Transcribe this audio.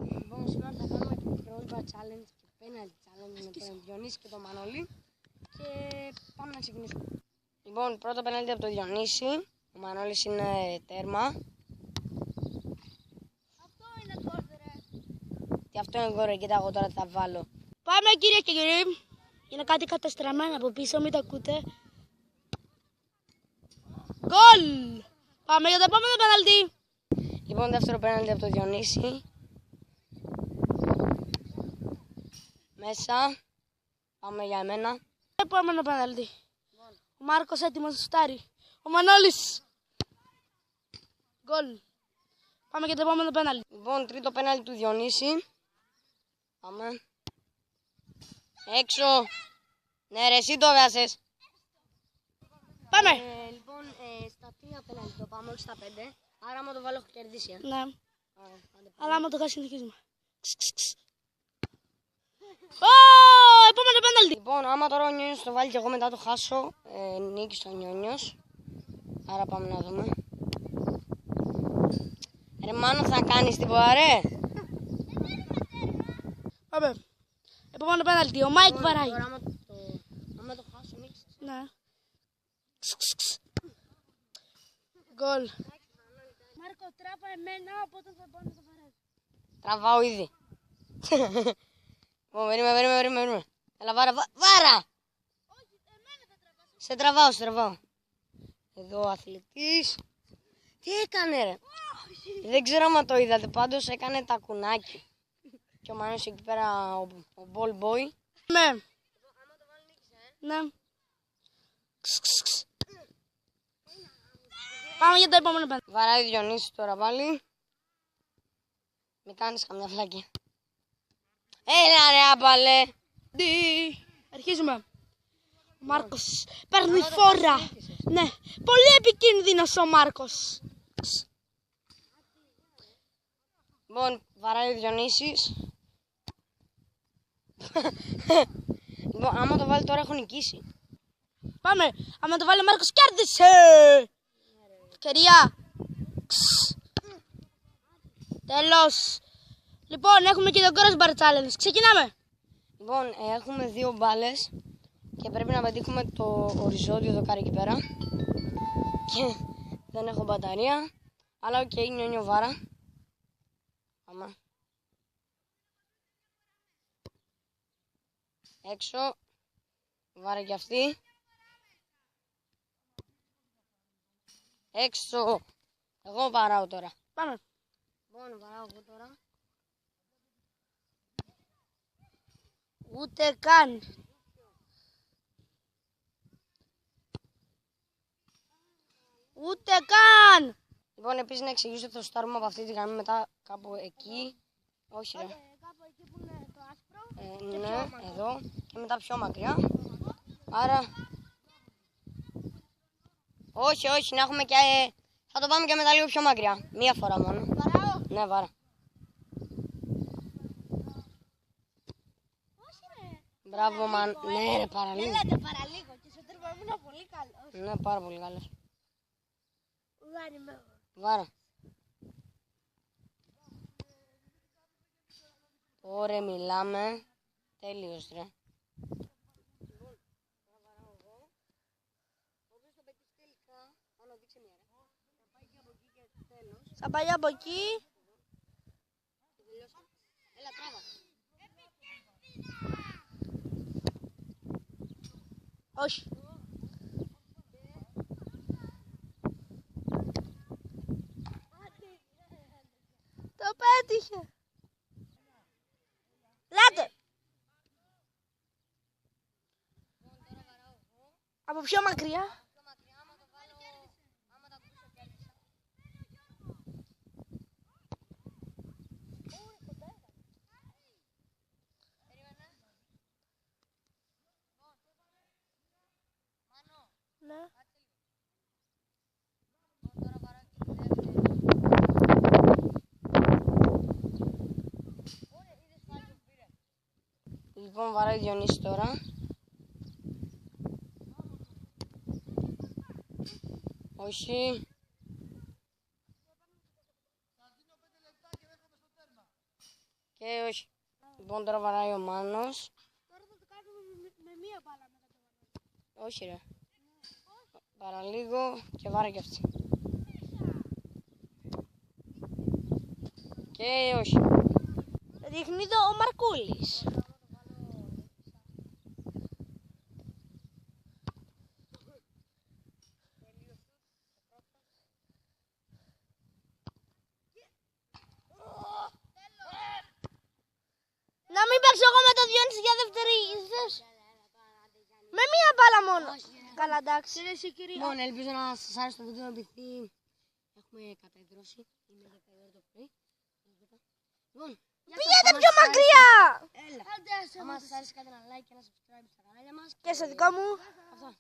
Λοιπόν, σήμερα θα κάνουμε το crossbar challenge και penalty challenge με τον Διονύση και τον Μανώλη και πάμε να ξεκινήσουμε. Λοιπόν, πρώτο penalty από τον Διονύση, ο Μανώλης είναι τέρμα. Αυτό είναι γκολ, ρε. Και αυτό είναι γκολ, κοίτα εγώ τώρα θα βάλω. Πάμε κυρίες και κύριοι. Είναι κάτι καταστραμμένο από πίσω, μην το ακούτε. Γκολ! Πάμε για το επόμενο penalty. Λοιπόν, δεύτερο penalty από τον Διονύση. Μέσα. Πάμε για εμένα. Επόμενο penalty. Ο Μάρκος έτοιμος να σουτάρει. Ο Μανώλης. Γκολ. Πάμε για το επόμενο penalty. Λοιπόν, τρίτο penalty του Διονύση. Πάμε. Έξω. Ναι ρε, εσύ το βάσες. Πάμε. Λοιπόν, στα 3 penalty το πάμε, όχι στα 5. Άρα άμα το βάλω έχω κερδίσει. Ναι. Άντε, Αλλά άμα το χάσει συνεχίζουμε. Επόμενο penalty. Λοιπόν, άμα τώρα ο Νιόνιος το βάλει και εγώ μετά το χάσω, νίκη στο Νιόνιος. Άρα πάμε να δούμε. Ρε Μάνο, θα κάνεις τίποτα ρε. Πάμε. Επόμενο penalty. Ο Μάικ βαράει. Τώρα άμα το χάσω νίκη. Ναι. Γκολ. Μάρκο, τράβα εμένα, οπότε θα πάω να το βαράει. Τραβάω ήδη. Περίμενε. Έλα βάρα. Όχι, εμένα θα τραβάς. Σε τραβάω. Εδώ ο αθλητής. Τι έκανε ρε. Δεν ξέρω αν το είδατε, πάντως έκανε τα κουνάκι. Και ο Μάνος εκεί πέρα, ο ball boy. Ναι. Ναι. Πάμε για το επόμενο penalty. Βαράει ο Διονύσης τώρα πάλι. Μην κάνεις καμιά φλάκια. Έλα ρε άπαλε. Αρχίζουμε. Ο Μάρκος παίρνει φόρα. Ναι. Πολύ επικίνδυνος ο Μάρκος. Λοιπόν, βαράει ο Διονύσης. Λοιπόν, άμα το βάλει τώρα έχω νικήσει. Πάμε. Άμα το βάλει ο Μάρκος κέρδισε. Ευκαιρία. Τέλος. Λοιπόν, έχουμε και το crossbar challenge. Ξεκινάμε. Λοιπόν, έχουμε 2 μπάλες και πρέπει να πετύχουμε το οριζόντιο δοκάρι εκεί πέρα. Και δεν έχω μπαταρία, αλλά οκ, Νιόνιο βάρα. Πάμε. Έξω. Βάρα και αυτή. Έξω. Εγώ βαράω τώρα. Πάμε. Λοιπόν, βαράω εγώ τώρα. Ούτε καν. Ούτε καν. Λοιπόν, επίσης να εξηγήσω ότι θα στάρουμε από αυτή τη γραμμή μετά κάπου εκεί. Όχι ρε. Κάπου εκεί που είναι το άσπρο. Ναι, εδώ και μετά πιο μακριά. Άρα... Όχι, να έχουμε και... θα το πάμε και μετά λίγο πιο μακριά. Μία φορά μόνο. Βαράω. Ναι, βάρα. Όχι ρε. Μπράβο, μαν. Ναι, ρε, παραλίγο. Δεν λέτε παραλίγο και στο τέρμα ήμουν πολύ καλός. Ναι, πάρα πολύ καλός. Δεν είμαι. Βάρα. Ωραία, μιλάμε. Τέλειος, ρε. Θα πάει από εκεί. Έλα, τράβα. Όχι. Το πέτυχε. Λέτε. Από πιο μακριά. Ναι. Λοιπόν, βαράει Διονύση τώρα. Όχι. Και όχι. Λοιπόν, τώρα βαράει ο Μάνος. Τώρα θα το κάνουμε με μία μπάλα μετά το βαράκι. Όχι ρε. Παραλίγο και βάρε και αυτή. Και όχι. Ρίχνει το ο Μαρκούλης. Να μην παίξω εγώ με το Διόνυση για δεύτερη θέση. Με μία μπάλα μόνο. Καλά, εντάξει. Λοιπόν, ελπίζω να σας άρεσε το βίντεο, επειδή έχουμε καταϊδρώσει. Είναι 10 η ώρα το πρωί. Λοιπόν, Πήγαινε πιο μακριά. έλα. Αν σας άρεσε, κάντε ένα like και ένα subscribe στα κανάλια μας. Και στο δικό μου. Αυτά.